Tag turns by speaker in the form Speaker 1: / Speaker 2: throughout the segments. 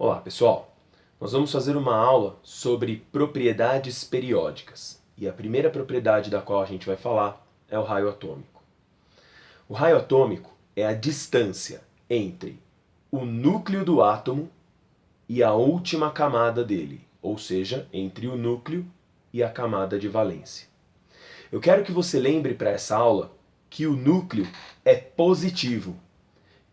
Speaker 1: Olá pessoal, nós vamos fazer uma aula sobre propriedades periódicas e a primeira propriedade da qual a gente vai falar é o raio atômico. O raio atômico é a distância entre o núcleo do átomo e a última camada dele, ou seja, entre o núcleo e a camada de valência. Eu quero que você lembre para essa aula que o núcleo é positivo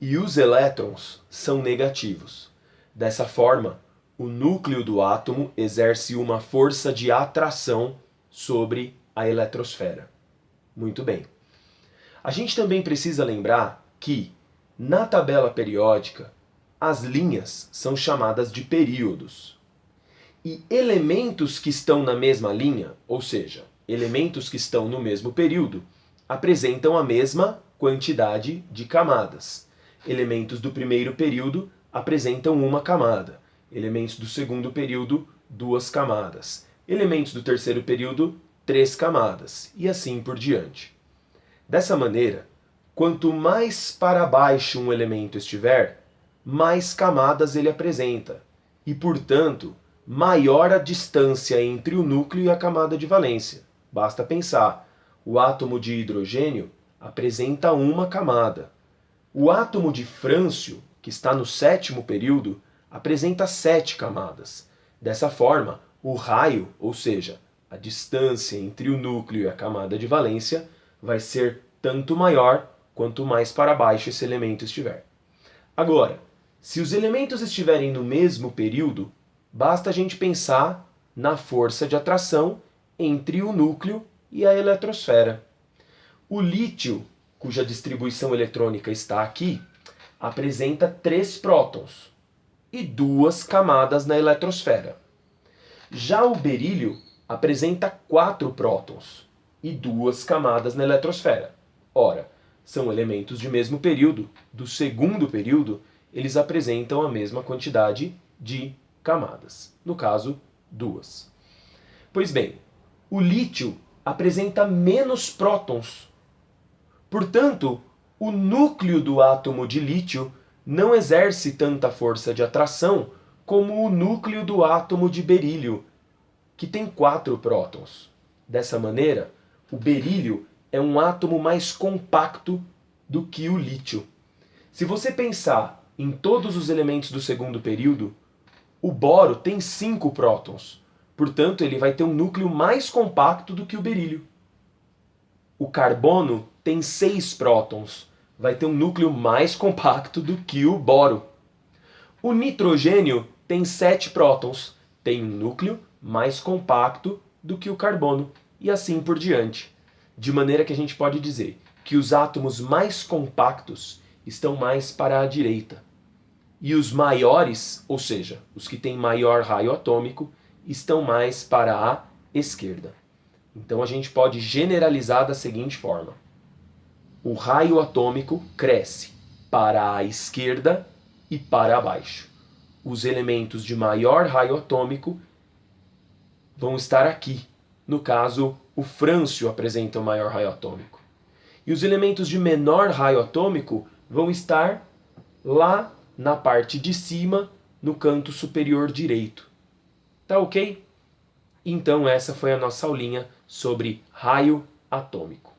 Speaker 1: e os elétrons são negativos. Dessa forma, o núcleo do átomo exerce uma força de atração sobre a eletrosfera. Muito bem. A gente também precisa lembrar que, na tabela periódica, as linhas são chamadas de períodos. E elementos que estão na mesma linha, ou seja, elementos que estão no mesmo período, apresentam a mesma quantidade de camadas. Elementos do primeiro período apresentam uma camada. Elementos do segundo período, duas camadas. Elementos do terceiro período, três camadas. E assim por diante. Dessa maneira, quanto mais para baixo um elemento estiver, mais camadas ele apresenta. E, portanto, maior a distância entre o núcleo e a camada de valência. Basta pensar, o átomo de hidrogênio apresenta uma camada. O átomo de frâncio, que está no sétimo período, apresenta 7 camadas. Dessa forma, o raio, ou seja, a distância entre o núcleo e a camada de valência, vai ser tanto maior quanto mais para baixo esse elemento estiver. Agora, se os elementos estiverem no mesmo período, basta a gente pensar na força de atração entre o núcleo e a eletrosfera. O lítio, cuja distribuição eletrônica está aqui, apresenta 3 prótons e 2 camadas na eletrosfera. Já o berílio apresenta 4 prótons e 2 camadas na eletrosfera. Ora, são elementos de mesmo período. Do segundo período, eles apresentam a mesma quantidade de camadas. No caso, 2. Pois bem, o lítio apresenta menos prótons. Portanto, o núcleo do átomo de lítio não exerce tanta força de atração como o núcleo do átomo de berílio, que tem 4 prótons. Dessa maneira, o berílio é um átomo mais compacto do que o lítio. Se você pensar em todos os elementos do segundo período, o boro tem 5 prótons. Portanto, ele vai ter um núcleo mais compacto do que o berílio. O carbono tem 6 prótons. Vai ter um núcleo mais compacto do que o boro. O nitrogênio tem 7 prótons. Tem um núcleo mais compacto do que o carbono. E assim por diante. De maneira que a gente pode dizer que os átomos mais compactos estão mais para a direita. E os maiores, ou seja, os que têm maior raio atômico, estão mais para a esquerda. Então a gente pode generalizar da seguinte forma. O raio atômico cresce para a esquerda e para baixo. Os elementos de maior raio atômico vão estar aqui. No caso, o frâncio apresenta o maior raio atômico. E os elementos de menor raio atômico vão estar lá na parte de cima, no canto superior direito. Tá ok? Então essa foi a nossa aulinha sobre raio atômico.